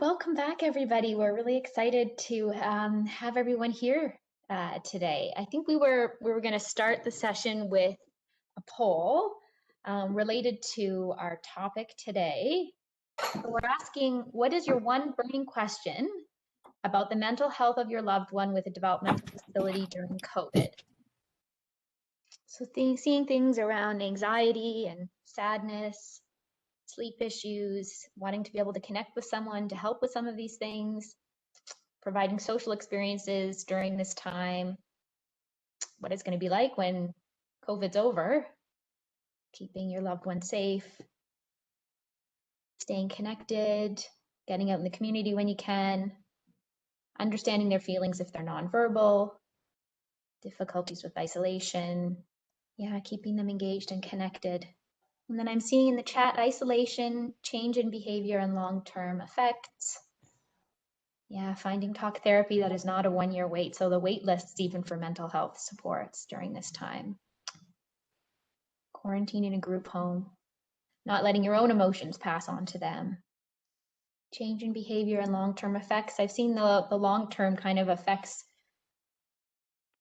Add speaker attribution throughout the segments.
Speaker 1: Welcome back, everybody. We're really excited to have everyone here today. I think we were going to start the session with a poll related to our topic today. So we're asking, what is your one burning question about the mental health of your loved one with a developmental disability during COVID? So seeing things around anxiety and sadness, sleep issues, wanting to be able to connect with someone to help with some of these things, providing social experiences during this time, what it's going to be like when COVID's over, keeping your loved one safe, staying connected, getting out in the community when you can, understanding their feelings if they're nonverbal, difficulties with isolation, keeping them engaged and connected. And then I'm seeing in the chat isolation, change in behavior and long-term effects. Finding talk therapy that is not a one-year wait. So the wait lists even for mental health supports during this time. Quarantine in a group home. Not letting your own emotions pass on to them. Change in behavior and long-term effects. I've seen the long-term kind of effects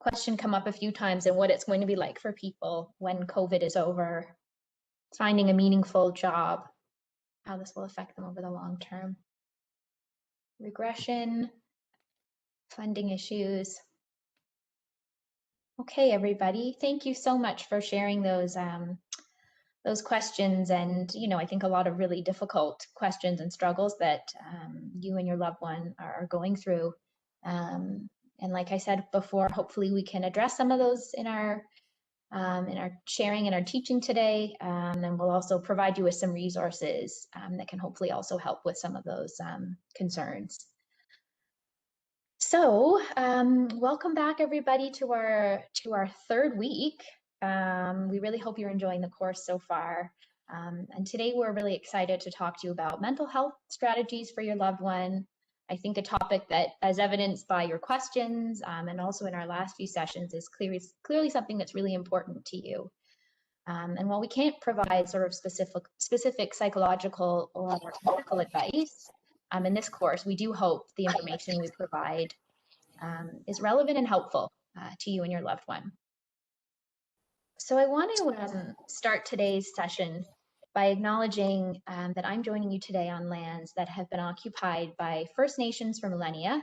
Speaker 1: question come up a few times and what it's going to be like for people when COVID is over. Finding a meaningful job. How this will affect them over the long term. Regression. Funding issues. Okay, everybody, thank you so much for sharing those questions, and I think a lot of really difficult questions and struggles that you and your loved one are going through. And like I said before, hopefully we can address some of those in our sharing and our teaching today, and we'll also provide you with some resources that can hopefully also help with some of those concerns. So welcome back, everybody, to our third week. We really hope you're enjoying the course so far. And today we're really excited to talk to you about mental health strategies for your loved one. I think a topic that, as evidenced by your questions and also in our last few sessions, is clearly something that's really important to you. And while we can't provide sort of specific psychological or medical advice, in this course, we do hope the information we provide is relevant and helpful to you and your loved one. So I want to start today's session by acknowledging that I'm joining you today on lands that have been occupied by First Nations for millennia,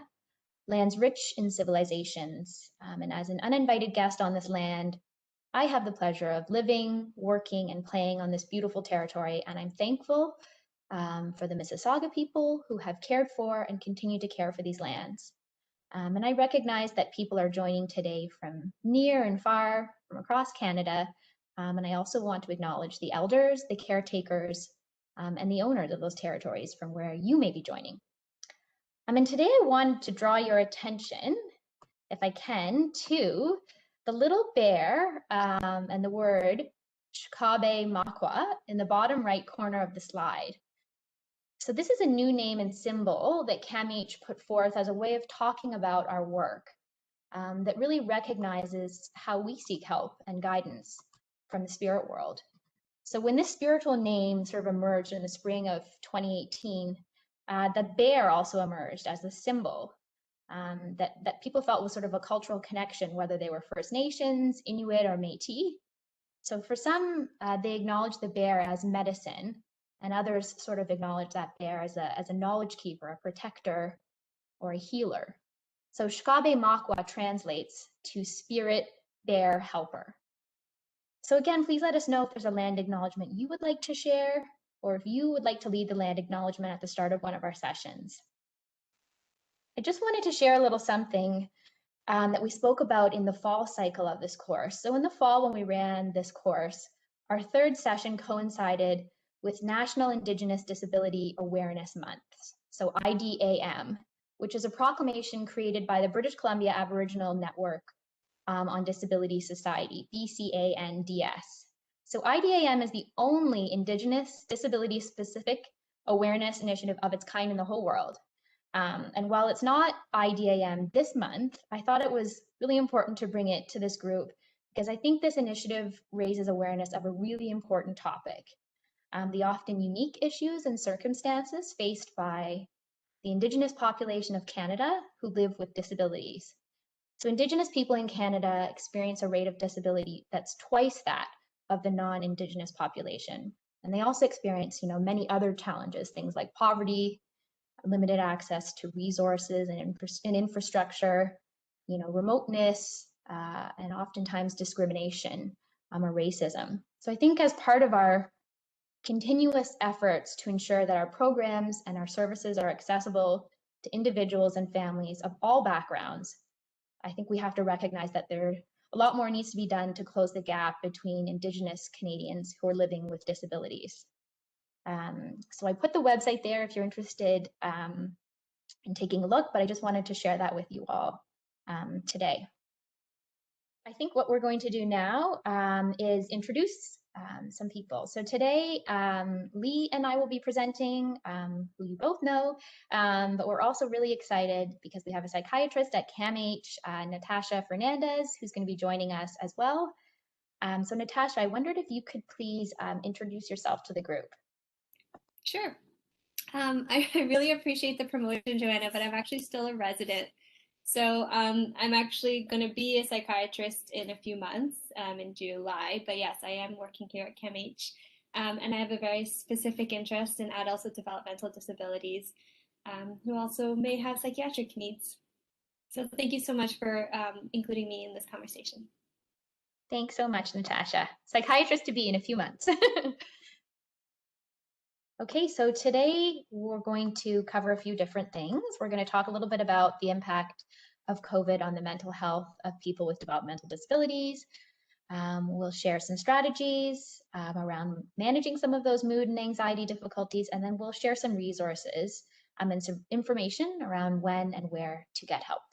Speaker 1: lands rich in civilizations. And as an uninvited guest on this land, I have the pleasure of living, working, and playing on this beautiful territory, and I'm thankful for the Mississauga people who have cared for and continue to care for these lands. And I recognize that people are joining today from near and far, from across Canada. And I also want to acknowledge the elders, the caretakers, and the owners of those territories from where you may be joining. And today I want to draw your attention, if I can, to the little bear and the word Shkabe Makwa in the bottom right corner of the slide. So this is a new name and symbol that CAMH put forth as a way of talking about our work that really recognizes how we seek help and guidance from the spirit world. So when this spiritual name sort of emerged in the spring of 2018, the bear also emerged as a symbol that people felt was sort of a cultural connection, whether they were First Nations, Inuit, or Métis. So for some, they acknowledge the bear as medicine, and others sort of acknowledge that bear as a knowledge keeper, a protector, or a healer. So Shkabe Makwa translates to spirit bear helper. So again, please let us know if there's a land acknowledgement you would like to share, or if you would like to lead the land acknowledgement at the start of one of our sessions. I just wanted to share a little something that we spoke about in the fall cycle of this course. So in the fall, when we ran this course, our third session coincided with National Indigenous Disability Awareness Month, so IDAM, which is a proclamation created by the British Columbia Aboriginal Network on Disability Society, BCANDS. So IDAM is the only Indigenous disability-specific awareness initiative of its kind in the whole world. And while it's not IDAM this month, I thought it was really important to bring it to this group because I think this initiative raises awareness of a really important topic. The often unique issues and circumstances faced by the Indigenous population of Canada who live with disabilities. So Indigenous people in Canada experience a rate of disability that's twice that of the non-Indigenous population. And they also experience, many other challenges, things like poverty, limited access to resources and infrastructure, remoteness, and oftentimes discrimination or racism. So I think as part of our continuous efforts to ensure that our programs and our services are accessible to individuals and families of all backgrounds, I think we have to recognize that a lot more needs to be done to close the gap between Indigenous Canadians who are living with disabilities. So I put the website there if you're interested in taking a look, but I just wanted to share that with you all today. I think what we're going to do now is introduce some people. So today, Lee and I will be presenting, who you both know, but we're also really excited because we have a psychiatrist at CAMH, Natasha Fernandez, who's going to be joining us as well. So Natasha, I wondered if you could please introduce yourself to the group.
Speaker 2: Sure. I really appreciate the promotion, Joanna, but I'm actually still a resident. So I'm actually going to be a psychiatrist in a few months, in July. But yes, I am working here at CAMH. And I have a very specific interest in adults with developmental disabilities who also may have psychiatric needs. So thank you so much for including me in this conversation.
Speaker 1: Thanks so much, Natasha. Psychiatrist to be in a few months. Okay, so today we're going to cover a few different things. We're going to talk a little bit about the impact of COVID on the mental health of people with developmental disabilities. We'll share some strategies around managing some of those mood and anxiety difficulties, and then we'll share some resources and some information around when and where to get help.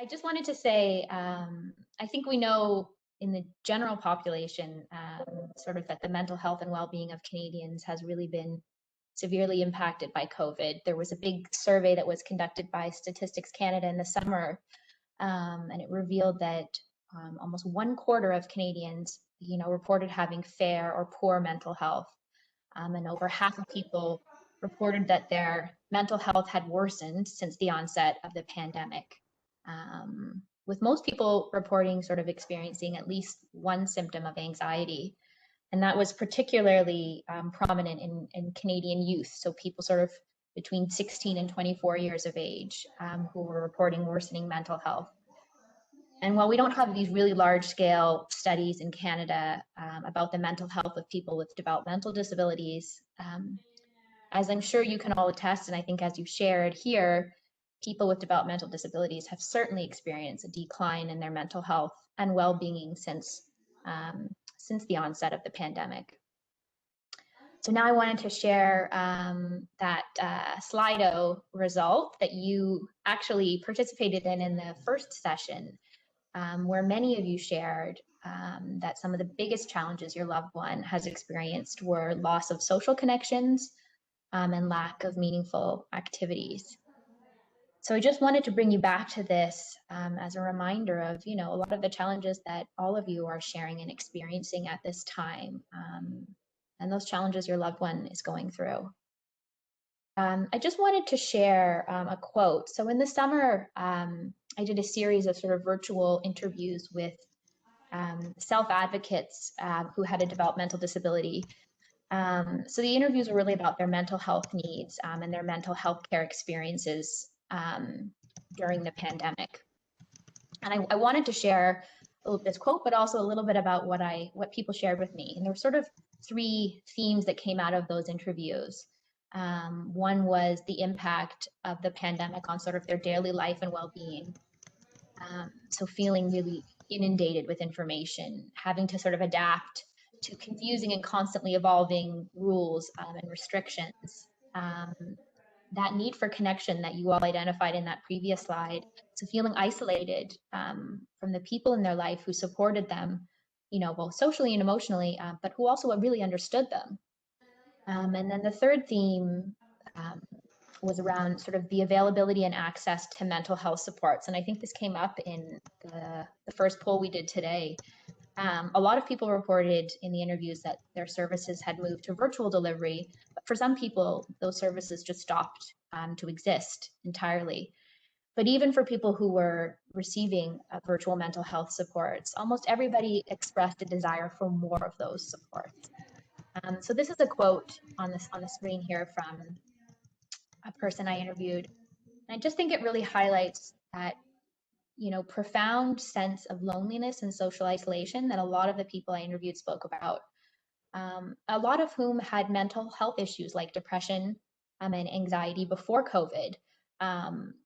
Speaker 1: I just wanted to say, I think we know in the general population, sort of that the mental health and well-being of Canadians has really been severely impacted by COVID. There was a big survey that was conducted by Statistics Canada in the summer, and it revealed that almost 1/4 of Canadians, reported having fair or poor mental health, and over half of people reported that their mental health had worsened since the onset of the pandemic. With most people reporting sort of experiencing at least one symptom of anxiety. And that was particularly prominent in Canadian youth. So people sort of between 16 and 24 years of age who were reporting worsening mental health. And while we don't have these really large scale studies in Canada about the mental health of people with developmental disabilities, as I'm sure you can all attest, and I think as you shared here, people with developmental disabilities have certainly experienced a decline in their mental health and well-being since the onset of the pandemic. So now I wanted to share that Slido result that you actually participated in the first session, where many of you shared that some of the biggest challenges your loved one has experienced were loss of social connections and lack of meaningful activities. So I just wanted to bring you back to this as a reminder of, a lot of the challenges that all of you are sharing and experiencing at this time, and those challenges your loved one is going through. I just wanted to share a quote. So in the summer, I did a series of sort of virtual interviews with self-advocates who had a developmental disability. So the interviews were really about their mental health needs and their mental health care experiences during the pandemic. And I wanted to share this quote, but also a little bit about what people shared with me. And there were sort of 3 themes that came out of those interviews. One was the impact of the pandemic on sort of their daily life and well-being. So feeling really inundated with information, having to sort of adapt to confusing and constantly evolving rules and restrictions. That need for connection that you all identified in that previous slide. So feeling isolated from the people in their life who supported them, both socially and emotionally, but who also really understood them. And then the third theme was around sort of the availability and access to mental health supports. And I think this came up in the first poll we did today. A lot of people reported in the interviews that their services had moved to virtual delivery, but for some people, those services just stopped to exist entirely. But even for people who were receiving virtual mental health supports, almost everybody expressed a desire for more of those supports. So this is a quote on the screen here from a person I interviewed. And I just think it really highlights that, profound sense of loneliness and social isolation that a lot of the people I interviewed spoke about. A lot of whom had mental health issues like depression and anxiety before COVID,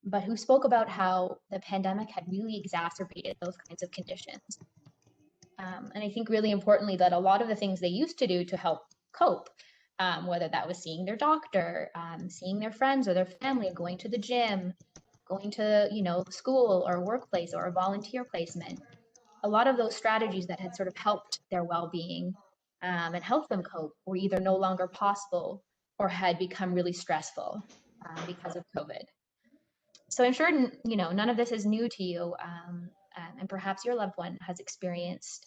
Speaker 1: but who spoke about how the pandemic had really exacerbated those kinds of conditions. And I think really importantly that a lot of the things they used to do to help cope, whether that was seeing their doctor, seeing their friends or their family, going to the gym, going to, school or workplace or a volunteer placement, a lot of those strategies that had sort of helped their well-being and helped them cope were either no longer possible or had become really stressful because of COVID. So I'm sure, none of this is new to you, and perhaps your loved one has experienced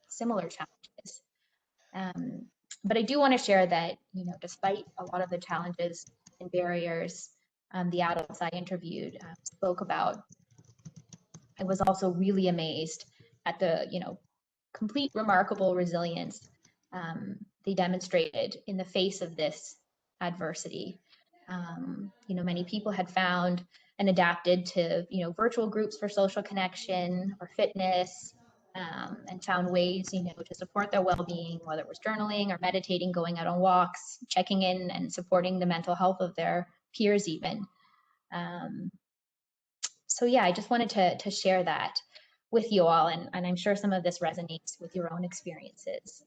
Speaker 1: similar challenges. But I do want to share that, despite a lot of the challenges and barriers the adults I interviewed spoke about, I was also really amazed at the, complete remarkable resilience they demonstrated in the face of this adversity. Many people had found and adapted to, virtual groups for social connection or fitness, and found ways, to support their well-being, whether it was journaling or meditating, going out on walks, checking in and supporting the mental health of their peers even. So yeah, I just wanted to share that with you all, and I'm sure some of this resonates with your own experiences.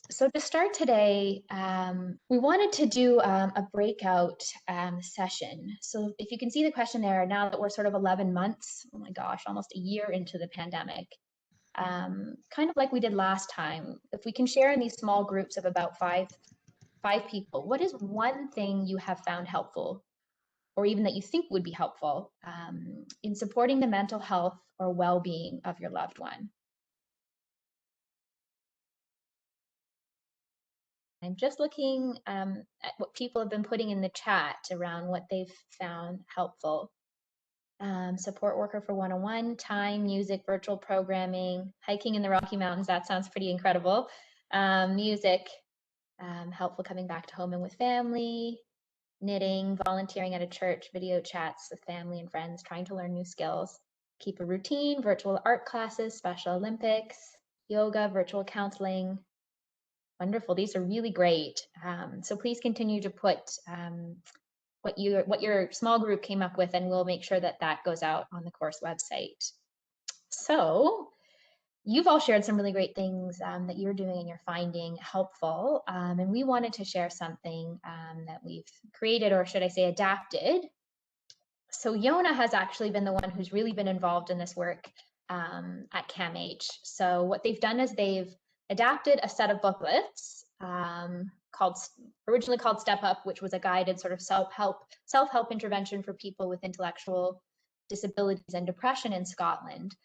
Speaker 1: So to start today, we wanted to do a breakout session. So if you can see the question there, now that we're sort of 11 months, oh my gosh, almost a year into the pandemic, kind of like we did last time, if we can share in these small groups of about five people, what is one thing you have found helpful, or even that you think would be helpful in supporting the mental health or well-being of your loved one? I'm just looking at what people have been putting in the chat around what they've found helpful. Support worker for one-on-one, time, music, virtual programming, hiking in the Rocky Mountains. That sounds pretty incredible. Music, helpful coming back to home and with family, knitting, volunteering at a church, video chats with family and friends, trying to learn new skills, keep a routine, virtual art classes, Special Olympics, yoga, virtual counseling. Wonderful. These are really great. So please continue to put what your small group came up with, and we'll make sure that that goes out on the course website. So you've all shared some really great things that you're doing and you're finding helpful. And we wanted to share something that we've created, or should I say adapted. So Yona has actually been the one who's really been involved in this work at CAMH. So what they've done is they've adapted a set of booklets originally called Step Up, which was a guided sort of self-help intervention for people with intellectual disabilities and depression in Scotland.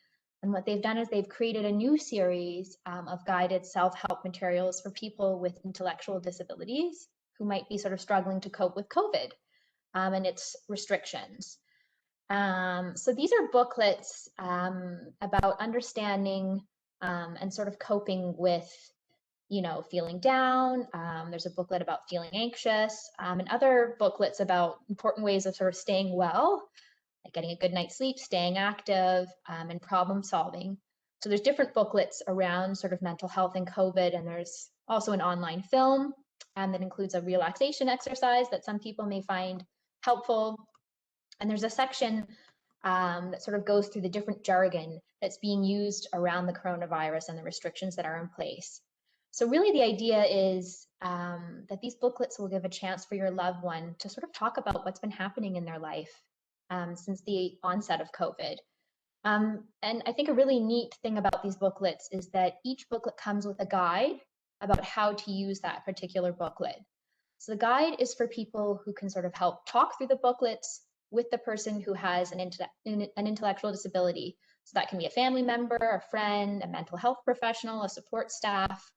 Speaker 1: And what they've done is they've created a new series of guided self-help materials for people with intellectual disabilities who might be sort of struggling to cope with COVID and its restrictions. So these are booklets about understanding and sort of coping with, feeling down. There's a booklet about feeling anxious, and other booklets about important ways of sort of staying well, like getting a good night's sleep, staying active, and problem solving. So there's different booklets around sort of mental health and COVID, and there's also an online film that includes a relaxation exercise that some people may find helpful. And there's a section that sort of goes through the different jargon that's being used around the coronavirus and the restrictions that are in place. So really the idea is that these booklets will give a chance for your loved one to sort of talk about what's been happening in their life since the onset of COVID. And I think a really neat thing about these booklets is that each booklet comes with a guide about how to use that particular booklet. So the guide is for people who can sort of help talk through the booklets with the person who has an intellectual disability. So that can be a family member, a friend, a mental health professional, a support staff.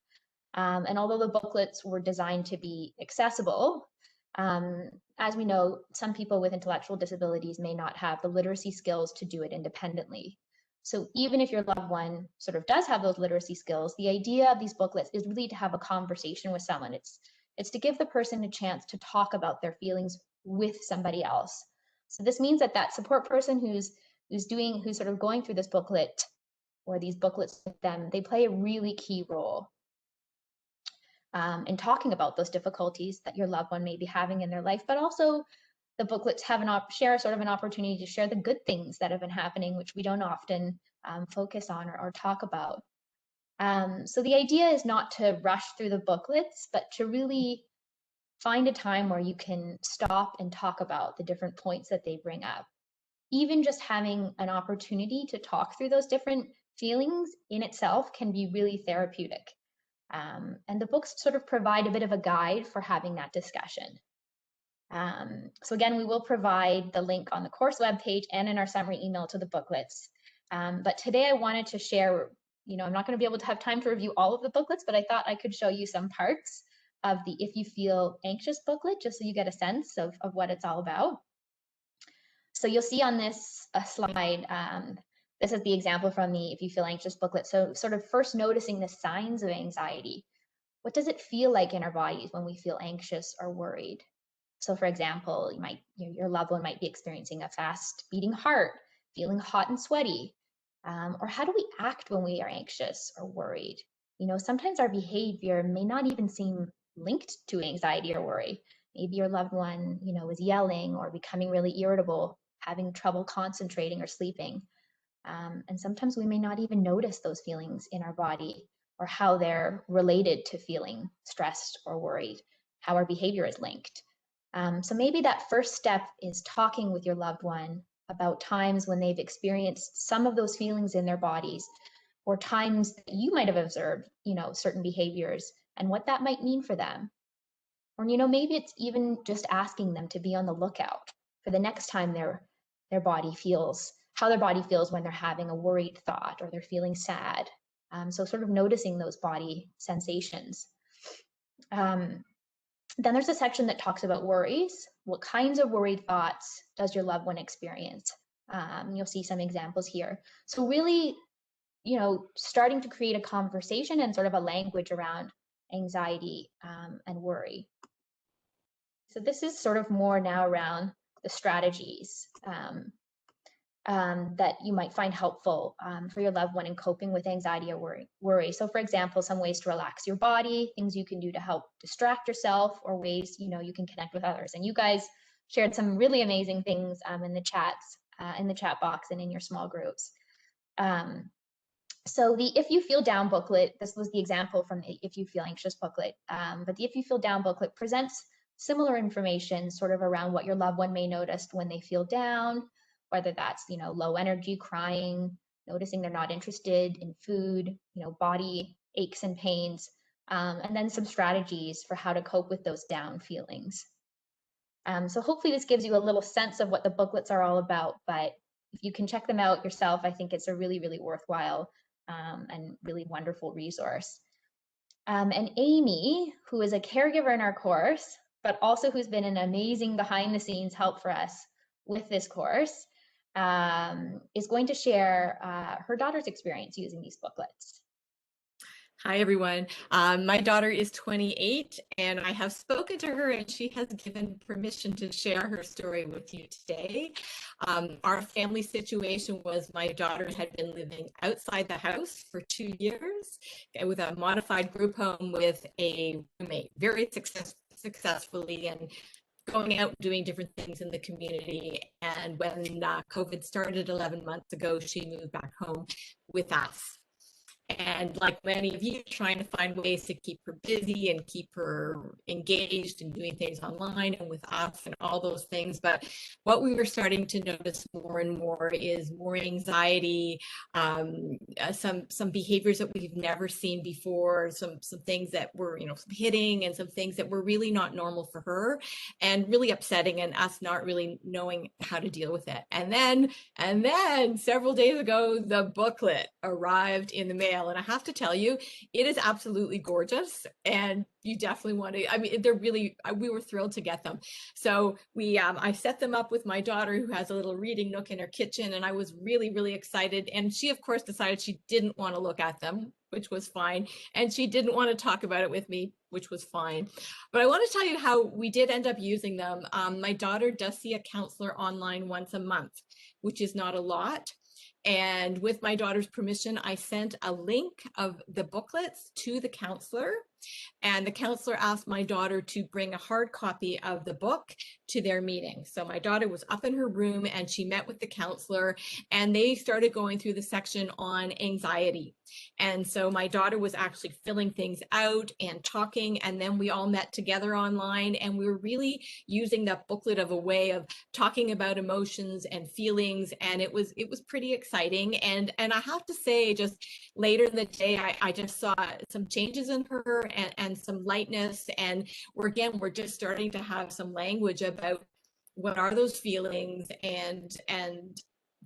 Speaker 1: And although the booklets were designed to be accessible, as we know, some people with intellectual disabilities may not have the literacy skills to do it independently. So even if your loved one sort of does have those literacy skills, the idea of these booklets is really to have a conversation with someone. It's to give the person a chance to talk about their feelings with somebody else. So this means that that support person who's sort of going through this booklet or these booklets with them, they play a really key role in talking about those difficulties that your loved one may be having in their life, but also the booklets have share sort of an opportunity to share the good things that have been happening, which we don't often focus on or talk about. So the idea is not to rush through the booklets, but to really find a time where you can stop and talk about the different points that they bring up. Even just having an opportunity to talk through those different feelings in itself can be really therapeutic. And the books sort of provide a bit of a guide for having that discussion. So again, we will provide the link on the course webpage and in our summary email to the booklets. But today I wanted to share, I'm not going to be able to have time to review all of the booklets, but I thought I could show you some parts of the If You Feel Anxious booklet, just so you get a sense of what it's all about. So you'll see on this slide, this is the example from the If You Feel Anxious booklet. So sort of first noticing the signs of anxiety. What does it feel like in our bodies when we feel anxious or worried? So for example, your loved one might be experiencing a fast beating heart, feeling hot and sweaty. Or how do we act when we are anxious or worried? Sometimes our behavior may not even seem linked to anxiety or worry. Maybe your loved one, is yelling or becoming really irritable, having trouble concentrating or sleeping. And sometimes we may not even notice those feelings in our body or how they're related to feeling stressed or worried, how our behavior is linked. So maybe that first step is talking with your loved one about times when they've experienced some of those feelings in their bodies, or times that you might have observed, certain behaviors and what that might mean for them. Or, maybe it's even just asking them to be on the lookout for the next time their body feels, how their body feels when they're having a worried thought or they're feeling sad. So sort of noticing those body sensations. Then there's a section that talks about worries. What kinds of worried thoughts does your loved one experience? You'll see some examples here. So really, starting to create a conversation and sort of a language around anxiety and worry. So this is sort of more now around the strategies that you might find helpful for your loved one in coping with anxiety or worry. So for example, some ways to relax your body, things you can do to help distract yourself, or ways, you can connect with others. And you guys shared some really amazing things in the chats, in the chat box and in your small groups. So the If You Feel Down booklet, this was the example from the If You Feel Anxious booklet, but the If You Feel Down booklet presents similar information sort of around what your loved one may notice when they feel down, whether that's, low energy, crying, noticing they're not interested in food, body aches and pains, and then some strategies for how to cope with those down feelings. So hopefully this gives you a little sense of what the booklets are all about, but if you can check them out yourself, I think it's a really, really worthwhile and really wonderful resource. And Amy, who is a caregiver in our course, but also who's been an amazing behind the scenes help for us with this course, is going to share her daughter's experience using these booklets.
Speaker 3: Hi, everyone. My daughter is 28, and I have spoken to her, and she has given permission to share her story with you today. Our family situation was my daughter had been living outside the house for 2 years with a modified group home with a roommate, very successfully, and going out and doing different things in the community. And when COVID started 11 months ago, she moved back home with us. And like many of you, trying to find ways to keep her busy and keep her engaged and doing things online and with us and all those things. But what we were starting to notice more and more is more anxiety, some behaviors that we've never seen before, some things that were, some hitting, and some things that were really not normal for her and really upsetting, and us not really knowing how to deal with it. And then several days ago, the booklet arrived in the mail. sale, and I have to tell you, it is absolutely gorgeous, and you definitely want to. I mean, they're really. We were thrilled to get them. So I set them up with my daughter, who has a little reading nook in her kitchen, and I was really, really excited. And she, of course, decided she didn't want to look at them, which was fine, and she didn't want to talk about it with me, which was fine. But I want to tell you how we did end up using them. My daughter does see a counselor online once a month, which is not a lot. And with my daughter's permission, I sent a link of the booklets to the counselor. And the counselor asked my daughter to bring a hard copy of the book to their meeting. So my daughter was up in her room and she met with the counselor, and they started going through the section on anxiety. And so my daughter was actually filling things out and talking, and then we all met together online, and we were really using that booklet of a way of talking about emotions and feelings, and it was pretty exciting. And I have to say, just later in the day, I just saw some changes in her, and some lightness, and we're just starting to have some language about what are those feelings, and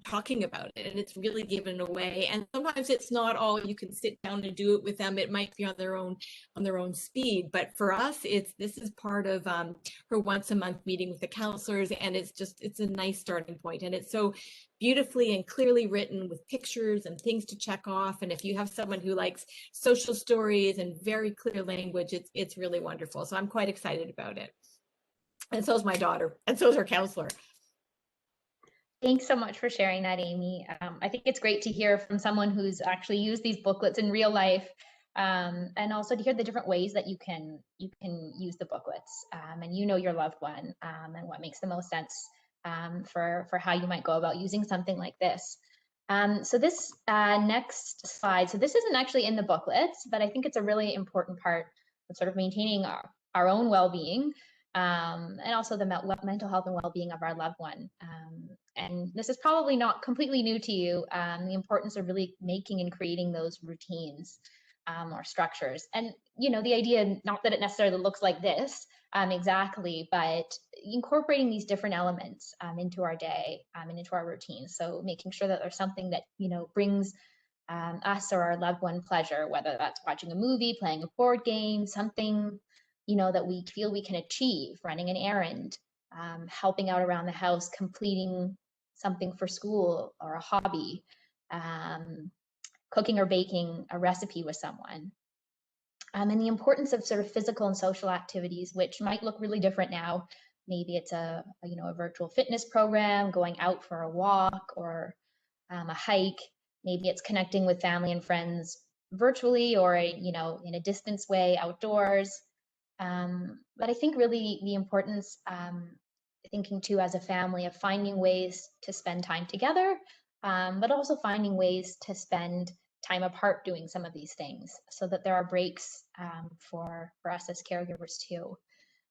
Speaker 3: talking about it, and it's really given away. And sometimes it's not all you can sit down and do it with them. It might be on their own speed, but for us, this is part of her once a month meeting with the counselors, and it's a nice starting point, and it's so beautifully and clearly written with pictures and things to check off. And if you have someone who likes social stories and very clear language, it's really wonderful. So I'm quite excited about it. And so is my daughter, and so is her counselor.
Speaker 1: Thanks so much for sharing that, Amy. I think it's great to hear from someone who's actually used these booklets in real life, and also to hear the different ways that you can use the booklets, and your loved one, and what makes the most sense for how you might go about using something like this. So this next slide, so this isn't actually in the booklets, but I think it's a really important part of sort of maintaining our own well-being, and also the mental health and well-being of our loved one. And this is probably not completely new to you, the importance of really making and creating those routines or structures. And, the idea, not that it necessarily looks like this exactly, but incorporating these different elements into our day and into our routines. So making sure that there's something that, brings us or our loved one pleasure, whether that's watching a movie, playing a board game, something, that we feel we can achieve, running an errand, helping out around the house, completing something for school or a hobby, cooking or baking a recipe with someone. And the importance of sort of physical and social activities, which might look really different now. Maybe it's a virtual fitness program, going out for a walk or a hike. Maybe it's connecting with family and friends virtually or, in a distance way outdoors. But I think really the importance, thinking too as a family, of finding ways to spend time together, but also finding ways to spend time apart doing some of these things, so that there are breaks for us as caregivers too.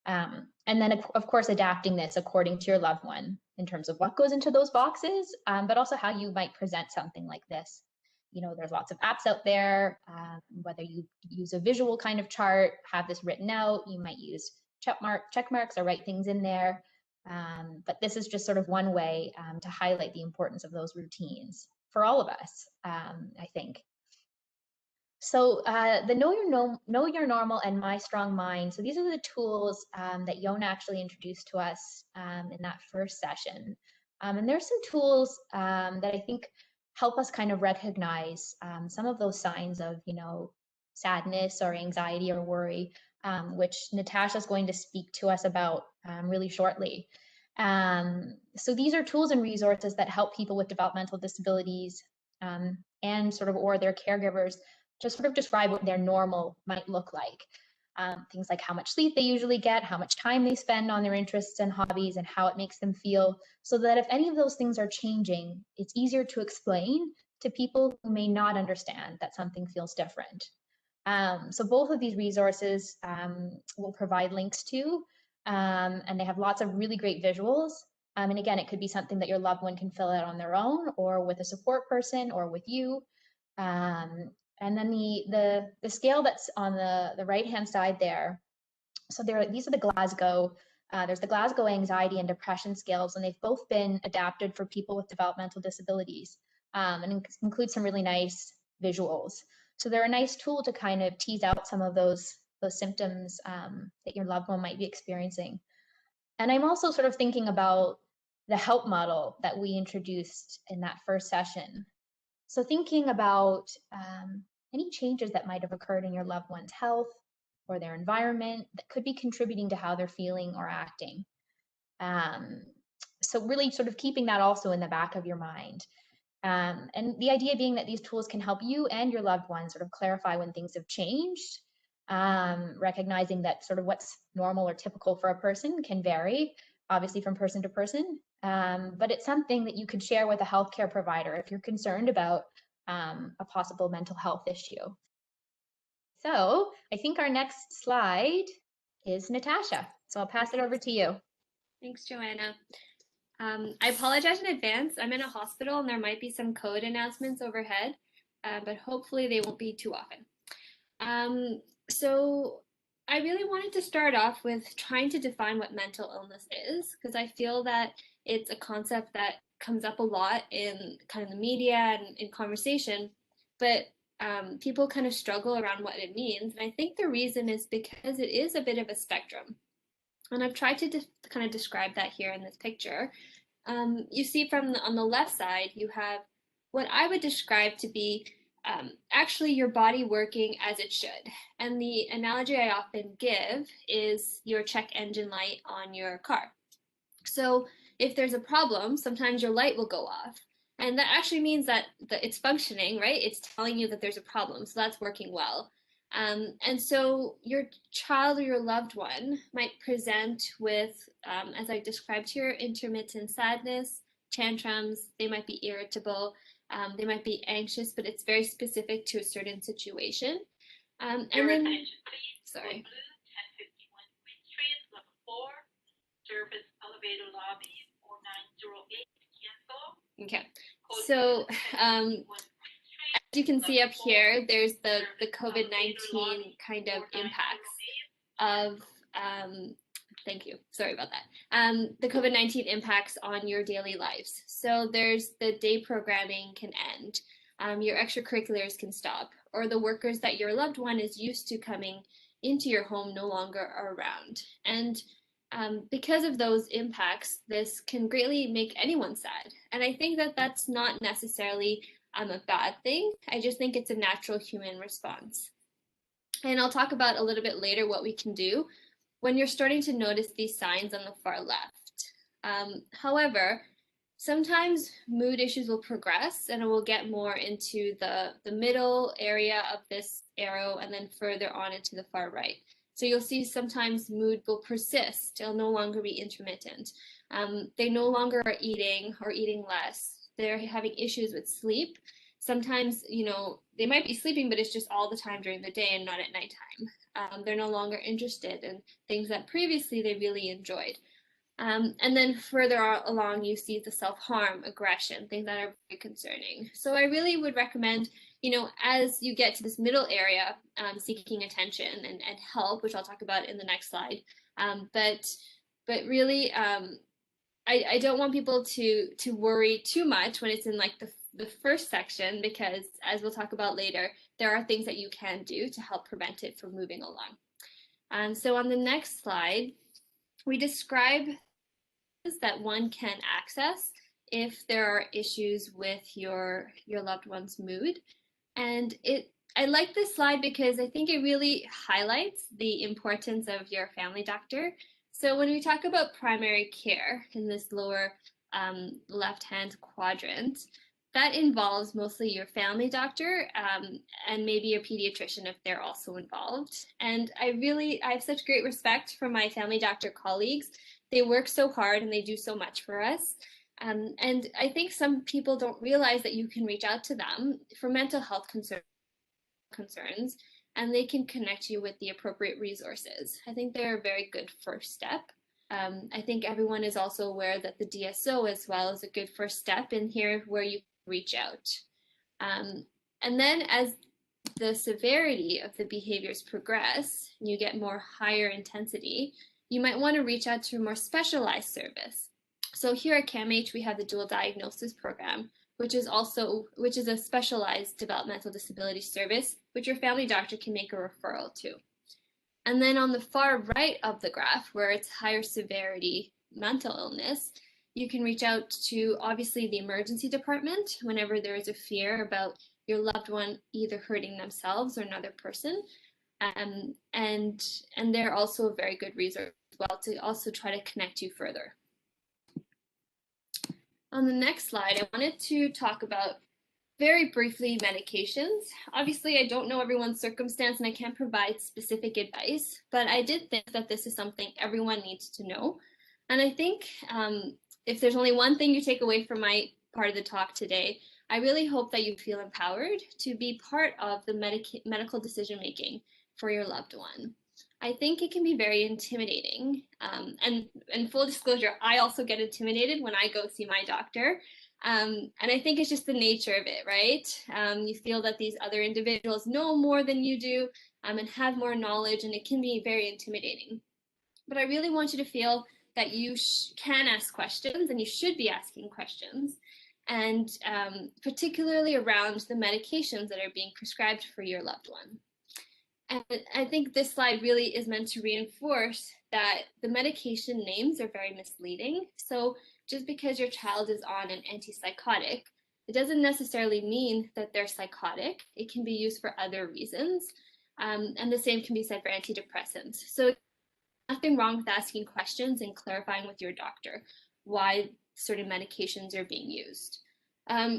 Speaker 1: And then of course adapting this according to your loved one in terms of what goes into those boxes, but also how you might present something like this. There's lots of apps out there, whether you use a visual kind of chart, have this written out, you might use check marks or write things in there. But this is just sort of one way to highlight the importance of those routines for all of us, I think. So the Know Your Normal and My Strong Mind. So these are the tools that Yona actually introduced to us in that first session. And there's some tools that I think help us kind of recognize some of those signs of, sadness or anxiety or worry, which Natasha's going to speak to us about really shortly. So these are tools and resources that help people with developmental disabilities and or their caregivers to sort of describe what their normal might look like. Things like how much sleep they usually get, how much time they spend on their interests and hobbies, and how it makes them feel, so that if any of those things are changing, it's easier to explain to people who may not understand that something feels different. So both of these resources we'll provide links to, and they have lots of really great visuals. And again, it could be something that your loved one can fill out on their own, or with a support person, or with you. And then the scale that's on the right-hand side there. So these are the Glasgow. There's the Glasgow Anxiety and Depression scales, and they've both been adapted for people with developmental disabilities, and include some really nice visuals. So they're a nice tool to kind of tease out some of those symptoms that your loved one might be experiencing. And I'm also sort of thinking about the help model that we introduced in that first session. So thinking about any changes that might have occurred in your loved one's health or their environment that could be contributing to how they're feeling or acting. So really sort of keeping that also in the back of your mind. And the idea being that these tools can help you and your loved one sort of clarify when things have changed, recognizing that sort of what's normal or typical for a person can vary, obviously from person to person, but it's something that you could share with a healthcare provider if you're concerned about a possible mental health issue. So I think our next slide is Natasha. So I'll pass it over to you.
Speaker 2: Thanks, Joanna. I apologize in advance. I'm in a hospital and there might be some code announcements overhead, but hopefully they won't be too often. So I really wanted to start off with trying to define what mental illness is, because I feel that it's a concept that comes up a lot in kind of the media and in conversation, but people kind of struggle around what it means. And I think the reason is because it is a bit of a spectrum. And I've tried to kind of describe that here in this picture. You see on the left side, you have what I would describe to be actually your body working as it should. And the analogy I often give is your check engine light on your car. So if there's a problem, sometimes your light will go off. And that actually means that it's functioning, right? It's telling you that there's a problem. So that's working well. And so your child or your loved one might present with, as I described here, intermittent sadness, tantrums. They might be irritable. They might be anxious, but it's very specific to a certain situation. And then, sorry. Service elevator lobby 4908 cancel. Okay, so as you can see up here, there's the COVID-19 kind of impacts of, thank you, sorry about that, the COVID-19 impacts on your daily lives. So there's the day programming can end, your extracurriculars can stop, or the workers that your loved one is used to coming into your home no longer are around. And because of those impacts, this can greatly make anyone sad. And I think that that's not necessarily a bad thing. I just think it's a natural human response. And I'll talk about a little bit later what we can do when you're starting to notice these signs on the far left. However, sometimes mood issues will progress and it will get more into the middle area of this arrow and then further on into the far right. So you'll see sometimes mood will persist. It'll no longer be intermittent. They no longer are eating or eating less. They're having issues with sleep. Sometimes, you know, they might be sleeping, but it's just all the time during the day and not at nighttime. They're no longer interested in things that previously they really enjoyed. And then further along, you see the self-harm, aggression, things that are very concerning. So I really would recommend, you know, as you get to this middle area, seeking attention and help, which I'll talk about in the next slide. But really, I don't want people to worry too much when it's in like the first section, because as we'll talk about later, there are things that you can do to help prevent it from moving along. So on the next slide, we describe that one can access if there are issues with your loved one's mood. And I like this slide because I think it really highlights the importance of your family doctor. So when we talk about primary care in this lower left-hand quadrant, that involves mostly your family doctor and maybe your pediatrician if they're also involved. And I have such great respect for my family doctor colleagues. They work so hard and they do so much for us. And I think some people don't realize that you can reach out to them for mental health concerns, and they can connect you with the appropriate resources. I think they're a very good first step. I think everyone is also aware that the DSO as well is a good first step in here where you reach out. And then as the severity of the behaviors progress, and you get more higher intensity, you might want to reach out to a more specialized service. So here at CAMH, we have the dual diagnosis program, which is a specialized developmental disability service, which your family doctor can make a referral to. And then on the far right of the graph, where it's higher severity mental illness, you can reach out to obviously the emergency department whenever there is a fear about your loved one either hurting themselves or another person. And they're also a very good resource as well to also try to connect you further. On the next slide, I wanted to talk about very briefly medications. Obviously, I don't know everyone's circumstance and I can't provide specific advice, but I did think that this is something everyone needs to know. And I think if there's only one thing you take away from my part of the talk today, I really hope that you feel empowered to be part of the medical decision-making for your loved one. I think it can be very intimidating. And full disclosure, I also get intimidated when I go see my doctor. And I think it's just the nature of it, right? You feel that these other individuals know more than you do and have more knowledge, and it can be very intimidating. But I really want you to feel that you can ask questions, and you should be asking questions, and particularly around the medications that are being prescribed for your loved one. And I think this slide really is meant to reinforce that the medication names are very misleading. So just because your child is on an antipsychotic, it doesn't necessarily mean that they're psychotic. It can be used for other reasons. And the same can be said for antidepressants. So nothing wrong with asking questions and clarifying with your doctor why certain medications are being used.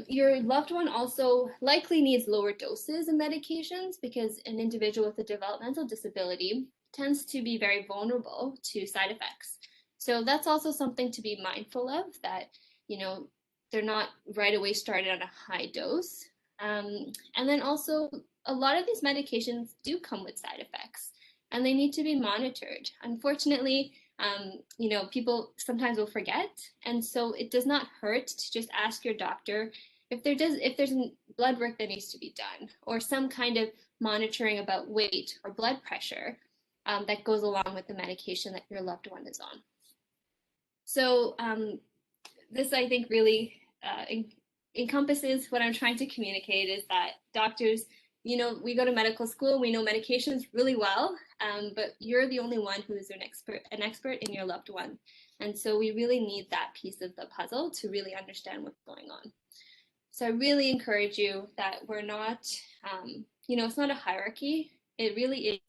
Speaker 2: Your loved one also likely needs lower doses of medications because an individual with a developmental disability tends to be very vulnerable to side effects. So that's also something to be mindful of, that, you know, they're not right away started on a high dose. And then also a lot of these medications do come with side effects and they need to be monitored. Unfortunately, you know, people sometimes will forget. And so it does not hurt to just ask your doctor if there's blood work that needs to be done or some kind of monitoring about weight or blood pressure that goes along with the medication that your loved one is on. So this, I think, really encompasses what I'm trying to communicate is that doctors, you know, we go to medical school, we know medications really well, but you're the only one who is an expert in your loved one. And so we really need that piece of the puzzle to really understand what's going on. So I really encourage you that we're not, you know, it's not a hierarchy. It really is.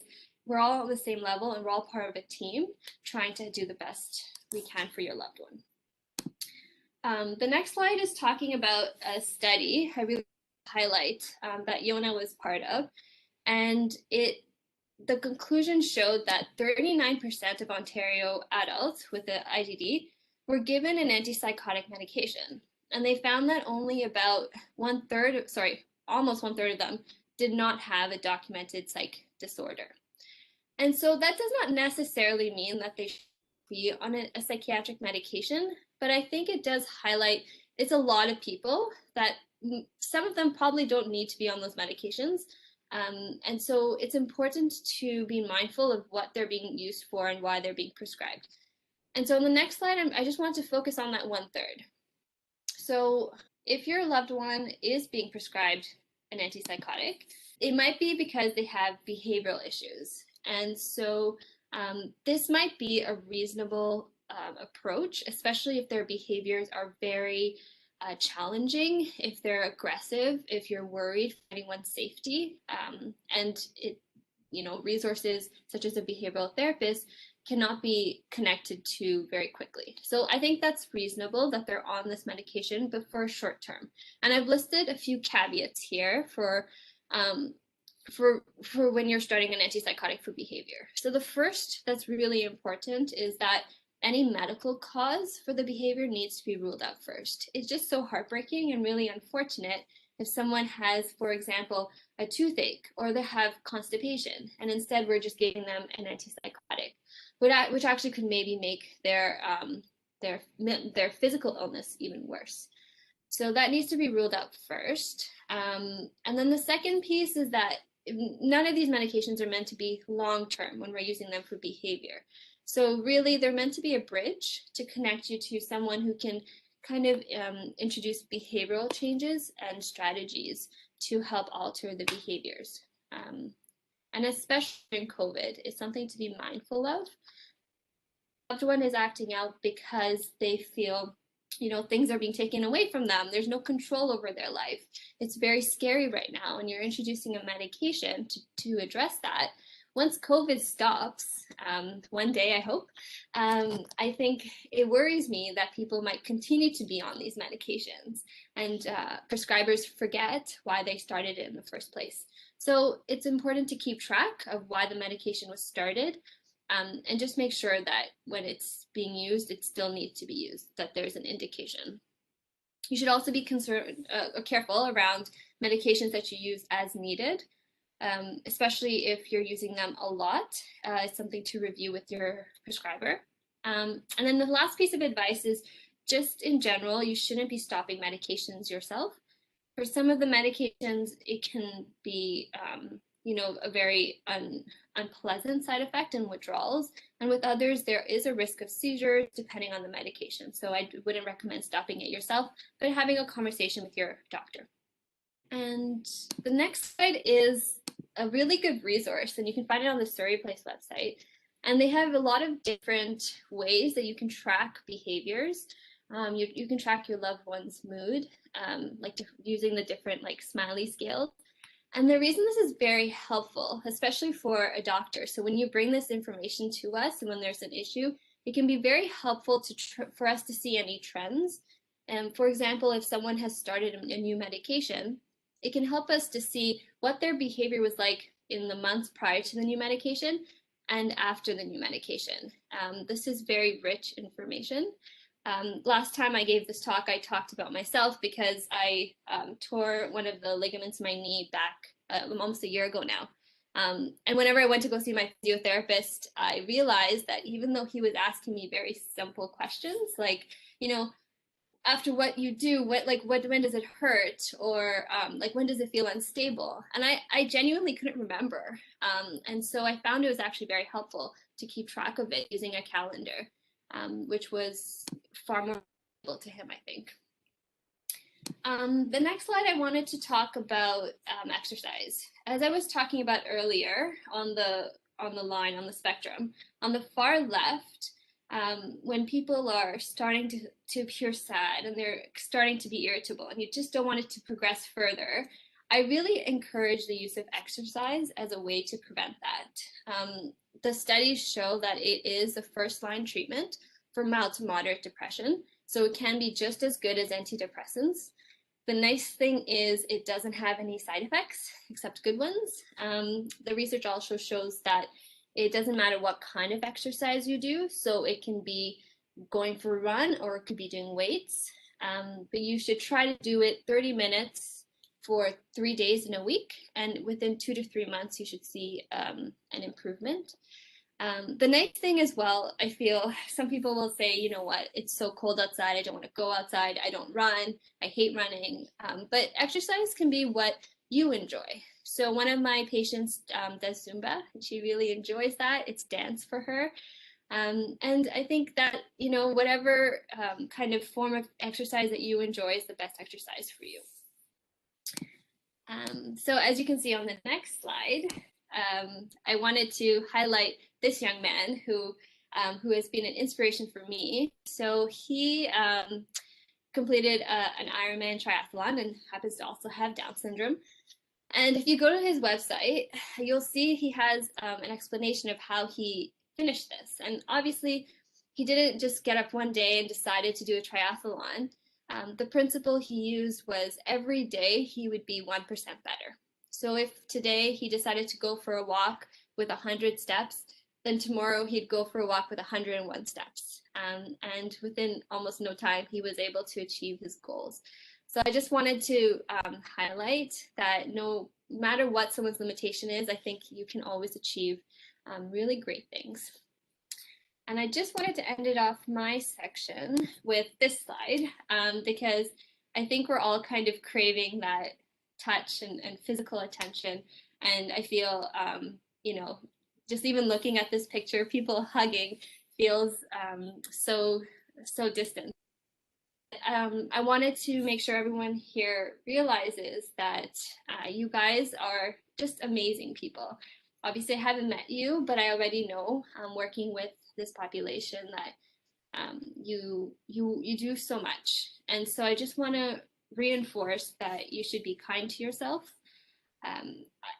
Speaker 2: We're all on the same level and we're all part of a team trying to do the best we can for your loved one. The next slide is talking about a study I really highlight that Yona was part of, and the conclusion showed that 39% of Ontario adults with the IDD were given an antipsychotic medication, and they found that only about almost one third of them did not have a documented psych disorder. And so that does not necessarily mean that they should be on a psychiatric medication, but I think it does highlight it's a lot of people that some of them probably don't need to be on those medications. And so it's important to be mindful of what they're being used for and why they're being prescribed. And so on the next slide, I just want to focus on that 1/3. So if your loved one is being prescribed an antipsychotic, it might be because they have behavioral issues. And so this might be a reasonable approach, especially if their behaviors are very challenging, if they're aggressive, if you're worried for anyone's safety, and resources such as a behavioral therapist cannot be connected to very quickly. So I think that's reasonable that they're on this medication, but for a short term. And I've listed a few caveats here for when you're starting an antipsychotic for behavior. So the first that's really important is that any medical cause for the behavior needs to be ruled out first. It's just so heartbreaking and really unfortunate if someone has, for example, a toothache or they have constipation, and instead we're just giving them an antipsychotic, which actually could maybe make their physical illness even worse. So that needs to be ruled out first. And then the second piece is that none of these medications are meant to be long-term when we're using them for behavior. So really, they're meant to be a bridge to connect you to someone who can kind of introduce behavioral changes and strategies to help alter the behaviors. And especially in COVID, it's something to be mindful of. Loved one is acting out because they feel, things are being taken away from them. There's no control over their life. It's very scary right now, and you're introducing a medication to address that. Once COVID stops, one day I hope, I think it worries me that people might continue to be on these medications, and prescribers forget why they started it in the first place. So it's important to keep track of why the medication was started, and just make sure that when it's being used, it still needs to be used, that there's an indication. You should also be careful around medications that you use as needed, especially if you're using them a lot. It's something to review with your prescriber. And then the last piece of advice is just in general, you shouldn't be stopping medications yourself. For some of the medications, it can be a very unpleasant side effect and withdrawals. And with others, there is a risk of seizures depending on the medication. So I wouldn't recommend stopping it yourself, but having a conversation with your doctor. And the next slide is a really good resource, and you can find it on the Surrey Place website. And they have a lot of different ways that you can track behaviors. You can track your loved one's mood, using the different smiley scales. And the reason this is very helpful, especially for a doctor, so when you bring this information to us and when there's an issue, it can be very helpful for us to see any trends. And for example, if someone has started a new medication, it can help us to see what their behavior was like in the months prior to the new medication and after the new medication. This is very rich information. Last time I gave this talk, I talked about myself because I tore one of the ligaments in my knee back almost a year ago now. And whenever I went to go see my physiotherapist, I realized that even though he was asking me very simple questions, like, after what you do, when does it hurt? Or when does it feel unstable? And I genuinely couldn't remember. And so I found it was actually very helpful to keep track of it using a calendar. Which was far more valuable to him, I think. The next slide, I wanted to talk about exercise. As I was talking about earlier on the line, on the spectrum, on the far left, when people are starting to appear sad and they're starting to be irritable and you just don't want it to progress further, I really encourage the use of exercise as a way to prevent that. The studies show that it is the first-line treatment for mild to moderate depression, so it can be just as good as antidepressants. The nice thing is it doesn't have any side effects, except good ones. The research also shows that it doesn't matter what kind of exercise you do, so it can be going for a run or it could be doing weights, but you should try to do it 30 minutes for 3 days in a week, and within 2 to 3 months you should see an improvement. The nice thing as well, I feel some people will say, you know what, it's so cold outside, I don't want to go outside, I don't run, I hate running, but exercise can be what you enjoy. So one of my patients does Zumba, and she really enjoys that. It's dance for her. And I think that, whatever kind of form of exercise that you enjoy is the best exercise for you. So as you can see on the next slide, I wanted to highlight this young man who has been an inspiration for me. So he completed an Ironman triathlon and happens to also have Down syndrome. And if you go to his website, you'll see he has an explanation of how he finished this. And obviously, he didn't just get up one day and decided to do a triathlon. The principle he used was every day he would be 1% better. So if today he decided to go for a walk with 100 steps, then tomorrow he'd go for a walk with 101 steps. And within almost no time, he was able to achieve his goals. So I just wanted to highlight that no matter what someone's limitation is, I think you can always achieve really great things. And I just wanted to end it off my section with this slide because I think we're all kind of craving that touch and physical attention. And I feel, just even looking at this picture, people hugging feels so distant. I wanted to make sure everyone here realizes that you guys are just amazing people. Obviously, I haven't met you, but I already know, working with this population, that you do so much. And so I just want to reinforce that you should be kind to yourself.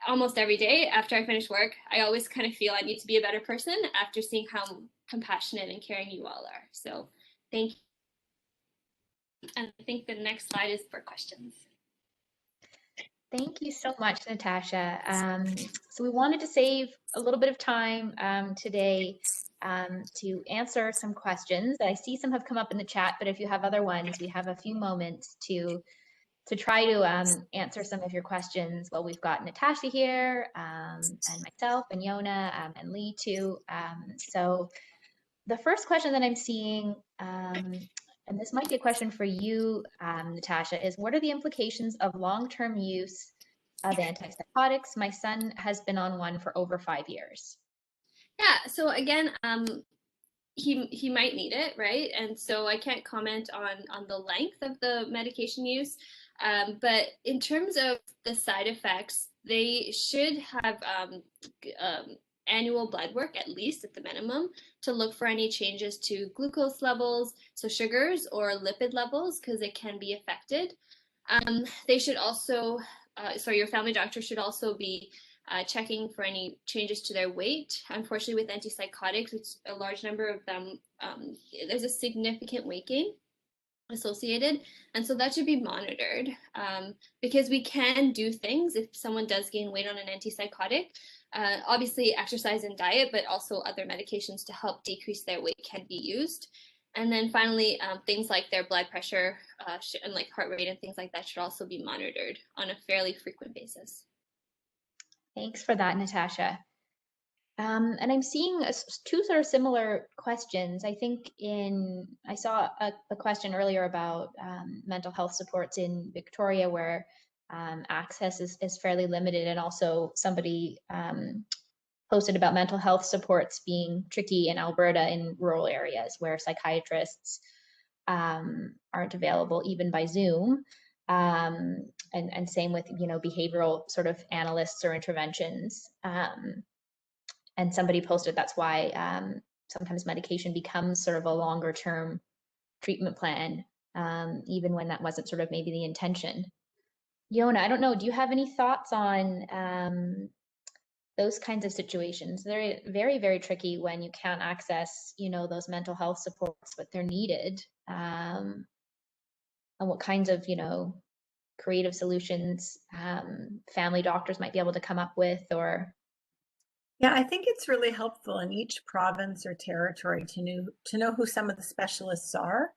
Speaker 2: Almost every day after I finish work, I always kind of feel I need to be a better person after seeing how compassionate and caring you all are. So thank you. And I think the next slide is for questions.
Speaker 1: Thank you so much, Natasha. So we wanted to save a little bit of time today to answer some questions. I see some have come up in the chat, but if you have other ones, we have a few moments to try to answer some of your questions. Well, we've got Natasha here, and myself, and Yona, and Lee too. So the first question that I'm seeing, and this might be a question for you, Natasha, is what are the implications of long-term use of antipsychotics? My son has been on one for over 5 years.
Speaker 2: Yeah, so again, he might need it, right? And so I can't comment on the length of the medication use, but in terms of the side effects, they should have annual blood work, at least at the minimum, to look for any changes to glucose levels, so sugars, or lipid levels, because it can be affected. They should also, your family doctor should also be checking for any changes to their weight. Unfortunately, with antipsychotics, it's a large number of them, there's a significant weight gain associated, and so that should be monitored, because we can do things if someone does gain weight on an antipsychotic. Obviously, exercise and diet, but also other medications to help decrease their weight can be used. And then finally, things like their blood pressure and like heart rate and things like that should also be monitored on a fairly frequent basis.
Speaker 1: Thanks for that, Natasha. And I'm seeing two sort of similar questions. I think I saw a question earlier about mental health supports in Victoria, where access is fairly limited, and also somebody posted about mental health supports being tricky in Alberta in rural areas where psychiatrists aren't available even by Zoom. And same with, behavioral sort of analysts or interventions. And somebody posted that's why sometimes medication becomes sort of a longer term treatment plan, even when that wasn't sort of maybe the intention. Yona, I don't know, do you have any thoughts on those kinds of situations? They're very, very tricky when you can't access, those mental health supports, but they're needed. And what kinds of, creative solutions family doctors might be able to come up with, or
Speaker 4: yeah, I think it's really helpful in each province or territory to know who some of the specialists are.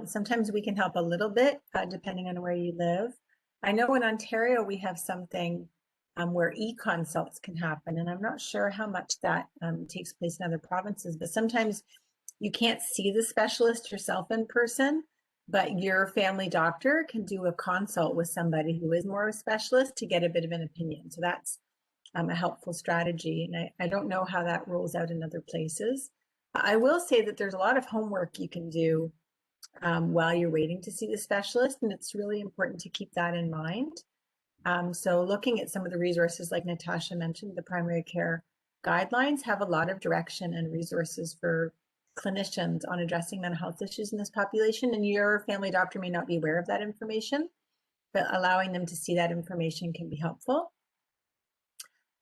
Speaker 4: Sometimes we can help a little bit depending on where you live. I know in Ontario we have something where e-consults can happen, and I'm not sure how much that takes place in other provinces, but sometimes you can't see the specialist yourself in person, but your family doctor can do a consult with somebody who is more of a specialist to get a bit of an opinion. So that's a helpful strategy. And I don't know how that rolls out in other places. I will say that there's a lot of homework you can do while you're waiting to see the specialist, and it's really important to keep that in mind. So looking at some of the resources, like Natasha mentioned, the primary care guidelines have a lot of direction and resources for clinicians on addressing mental health issues in this population, and your family doctor may not be aware of that information, but allowing them to see that information can be helpful.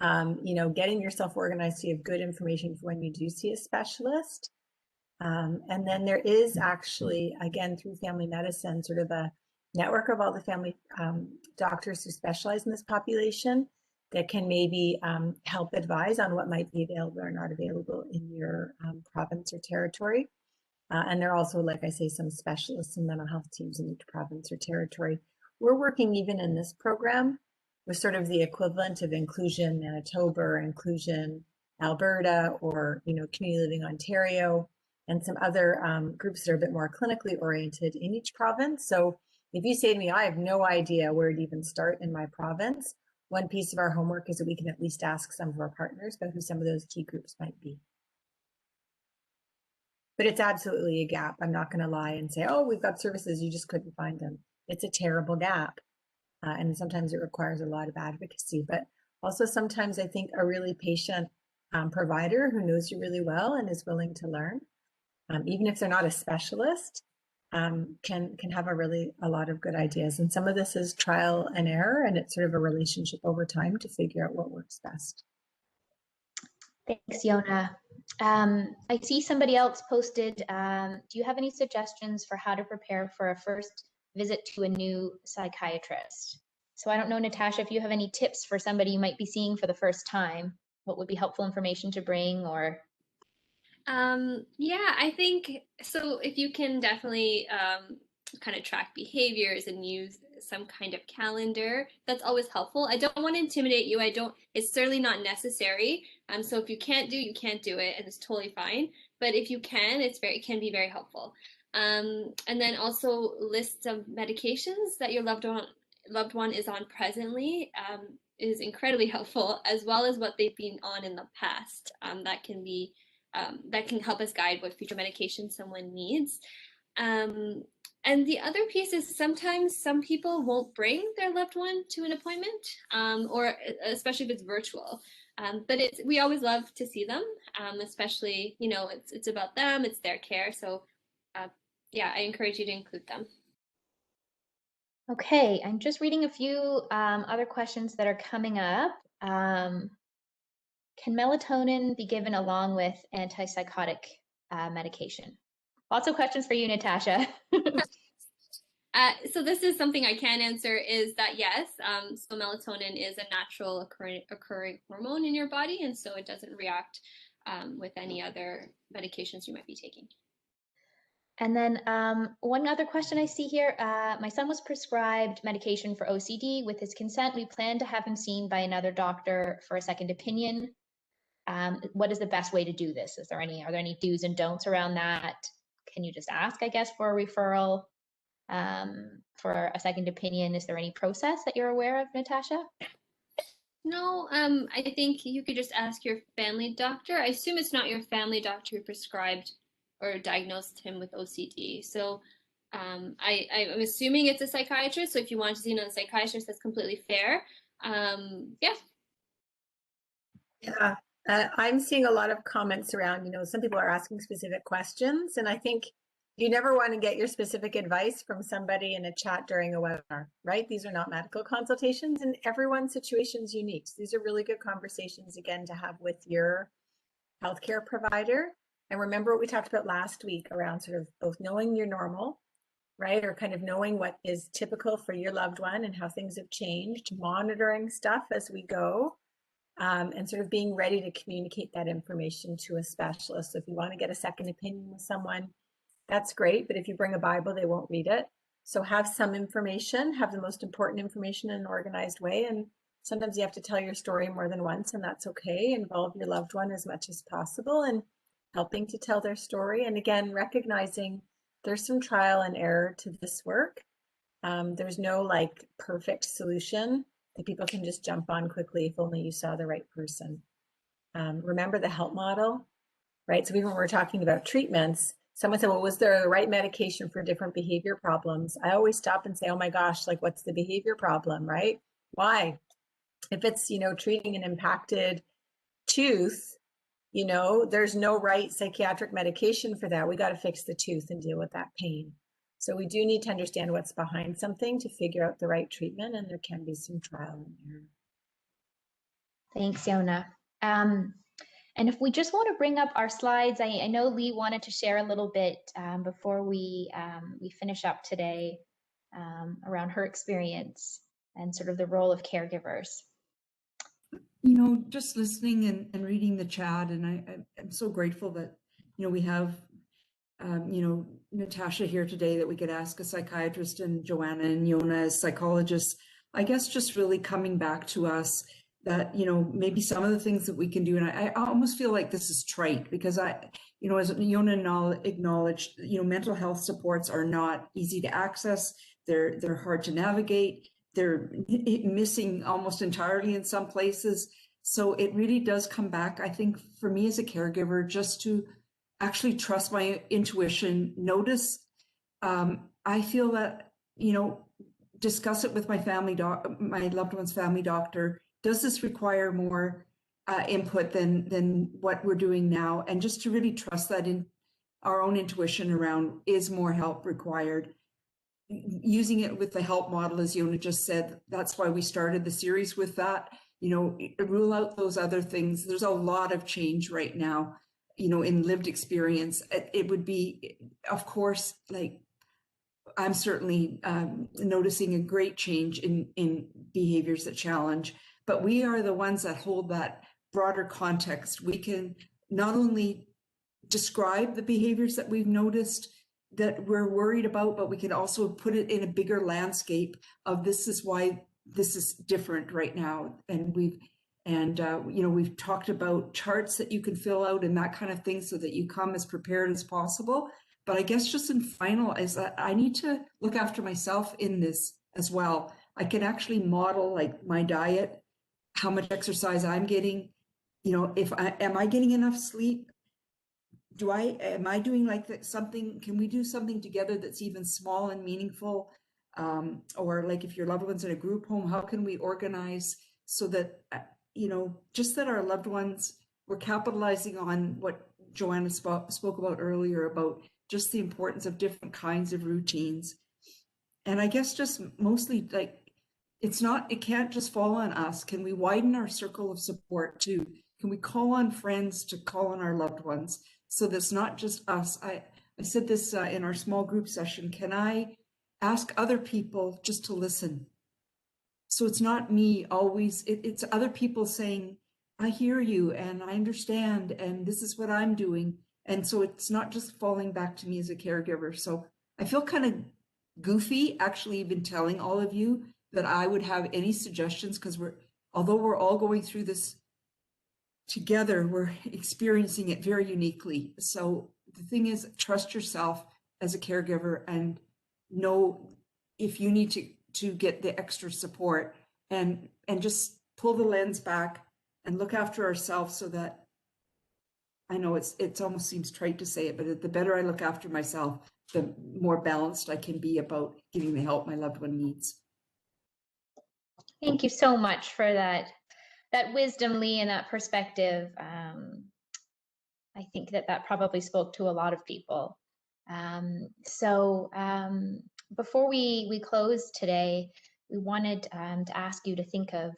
Speaker 4: Getting yourself organized so you have good information for when you do see a specialist. And then there is actually, again, through family medicine, sort of a network of all the family doctors who specialize in this population that can maybe help advise on what might be available or not available in your province or territory. And there are also, like I say, some specialists and mental health teams in each province or territory. We're working even in this program with sort of the equivalent of Inclusion Manitoba or Inclusion Alberta, or Community Living Ontario, and some other groups that are a bit more clinically oriented in each province. So if you say to me, I have no idea where to even start in my province, one piece of our homework is that we can at least ask some of our partners about who some of those key groups might be. but it's absolutely a gap. I'm not going to lie and say, oh, we've got services, you just couldn't find them. It's a terrible gap. And sometimes it requires a lot of advocacy, but also sometimes I think a really patient provider who knows you really well and is willing to learn, even if they're not a specialist, can have a lot of good ideas. And some of this is trial and error, and it's sort of a relationship over time to figure out what works best.
Speaker 1: Thanks, Yona. I see somebody else posted, do you have any suggestions for how to prepare for a first visit to a new psychiatrist? So I don't know, Natasha, if you have any tips for somebody you might be seeing for the first time, what would be helpful information to bring, or?
Speaker 2: Yeah, I think so. If you can definitely kind of track behaviors and use some kind of calendar, that's always helpful. I don't want to intimidate you. It's certainly not necessary. So if you can't do, you can't do it, and it's totally fine. But if you can, it can be very helpful. And then also lists of medications that your loved one is on presently is incredibly helpful, as well as what they've been on in the past. That can help us guide what future medication someone needs. And the other piece is sometimes some people won't bring their loved one to an appointment, or especially if it's virtual. But we always love to see them, especially, it's about them, it's their care. So yeah, I encourage you to include them.
Speaker 1: Okay, I'm just reading a few other questions that are coming up. Can melatonin be given along with antipsychotic medication? Lots of questions for you, Natasha.
Speaker 2: So this is something I can answer, is that yes, so melatonin is a natural occurring hormone in your body, and so it doesn't react with any other medications you might be taking.
Speaker 1: And then one other question I see here, my son was prescribed medication for OCD. With his consent, we plan to have him seen by another doctor for a second opinion. What is the best way to do this? Are there any do's and don'ts around that? Can you just ask, I guess, for a referral for a second opinion? Is there any process that you're aware of, Natasha?
Speaker 2: No, I think you could just ask your family doctor. I assume it's not your family doctor who prescribed or diagnosed him with OCD. So I'm assuming it's a psychiatrist. So if you want to see another psychiatrist, that's completely fair. Yeah.
Speaker 4: Yeah. I'm seeing a lot of comments around, some people are asking specific questions, and I think you never want to get your specific advice from somebody in a chat during a webinar, right? These are not medical consultations, and everyone's situation is unique. So these are really good conversations, again, to have with your healthcare provider. And remember what we talked about last week around sort of both knowing your normal, right? Or kind of knowing what is typical for your loved one and how things have changed, monitoring stuff as we go. And sort of being ready to communicate that information to a specialist. So if you want to get a second opinion with someone, that's great. But if you bring a Bible, they won't read it. So have some information, have the most important information in an organized way. And sometimes you have to tell your story more than once, and that's okay. Involve your loved one as much as possible and helping to tell their story. And again, recognizing there's some trial and error to this work. There's no perfect solution that people can just jump on quickly if only you saw the right person. Remember the help model, right? So even when we're talking about treatments, someone said, well, was there the right medication for different behavior problems? I always stop and say, oh my gosh, what's the behavior problem, right? Why? If it's, treating an impacted tooth, there's no right psychiatric medication for that. We got to fix the tooth and deal with that pain. So we do need to understand what's behind something to figure out the right treatment, and there can be some trial and error.
Speaker 1: Thanks, Yona. And if we just want to bring up our slides, I know Lee wanted to share a little bit before we finish up today around her experience and sort of the role of caregivers.
Speaker 5: Just listening and reading the chat, and I'm so grateful that, we have Natasha here today, that we could ask a psychiatrist, and Joanna and Yona as psychologists. I guess just really coming back to us that, maybe some of the things that we can do. And I almost feel like this is trite because as Yona acknowledged, mental health supports are not easy to access. They're hard to navigate. They're missing almost entirely in some places. So it really does come back, I think, for me as a caregiver, just to actually trust my intuition, notice. I feel that, discuss it with my my loved one's family doctor. Does this require more input than what we're doing now? And just to really trust that in our own intuition around, is more help required? Using it with the help model, as Yona just said, that's why we started the series with that. Rule out those other things. There's a lot of change right now, in lived experience. It would be, of course, like, I'm certainly noticing a great change in behaviors that challenge, but we are the ones that hold that broader context. We can not only describe the behaviors that we've noticed that we're worried about, but we can also put it in a bigger landscape of, this is why this is different right now. And we've talked about charts that you can fill out and that kind of thing, so that you come as prepared as possible. But I guess just in final is that I need to look after myself in this as well. I can actually model, like, my diet, how much exercise I'm getting, am I getting enough sleep? Am I doing something, can we do something together that's even small and meaningful? Or like, if your loved one's in a group home, how can we organize so that, just that our loved ones, we're capitalizing on what Joanna spoke about earlier, about just the importance of different kinds of routines. And I guess just mostly, like, it can't just fall on us. Can we widen our circle of support too? Can we call on friends to call on our loved ones? So that's not just us. I said this in our small group session. Can I ask other people just to listen? So it's not me always, it's other people saying, I hear you and I understand, and this is what I'm doing. And so it's not just falling back to me as a caregiver. So I feel kind of goofy actually even telling all of you that I would have any suggestions, because although we're all going through this together, we're experiencing it very uniquely. So the thing is, trust yourself as a caregiver and know if you need to get the extra support, and just pull the lens back and look after ourselves, so that, I know it almost seems trite to say it, but the better I look after myself, the more balanced I can be about giving the help my loved one needs.
Speaker 1: Thank you so much for that wisdom, Lee, and that perspective. I think that probably spoke to a lot of people. Before we close today, we wanted to ask you to think of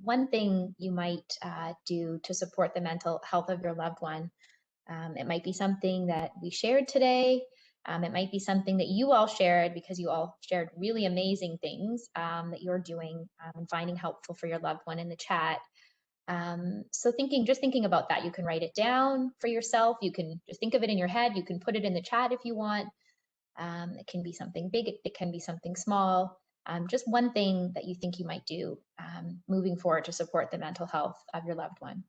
Speaker 1: one thing you might do to support the mental health of your loved one. It might be something that we shared today. It might be something that you all shared, because you all shared really amazing things that you're doing and finding helpful for your loved one in the chat. So just thinking about that, you can write it down for yourself. You can just think of it in your head. You can put it in the chat if you want. It can be something big. It can be something small. Just one thing that you think you might do moving forward to support the mental health of your loved one.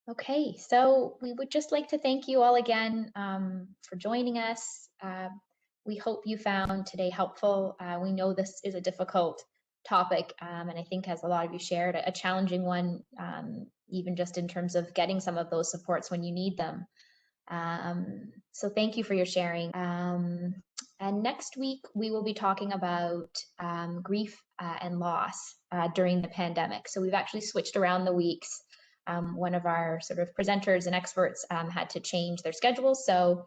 Speaker 1: Okay, so we would just like to thank you all again for joining us. We hope you found today helpful. We know this is a difficult topic, and I think, as a lot of you shared, a challenging one, even just in terms of getting some of those supports when you need them. So thank you for your sharing. And next week, we will be talking about grief and loss during the pandemic. So we've actually switched around the weeks. One of our sort of presenters and experts had to change their schedule. So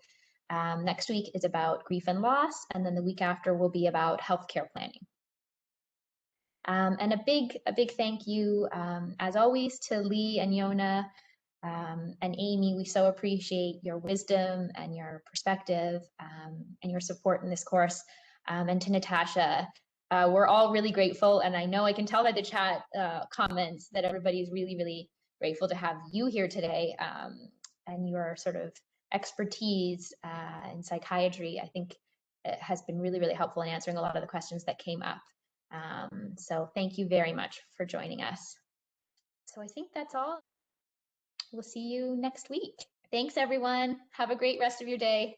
Speaker 1: next week is about grief and loss, and then the week after will be about healthcare planning. And a big thank you, as always, to Lee and Yona and Amy. We so appreciate your wisdom and your perspective and your support in this course. And to Natasha, we're all really grateful. And I know I can tell by the chat comments that everybody's really, really grateful to have you here today, and your sort of expertise in psychiatry. I think it has been really, really helpful in answering a lot of the questions that came up. So thank you very much for joining us. So I think that's all. We'll see you next week. Thanks, everyone. Have a great rest of your day.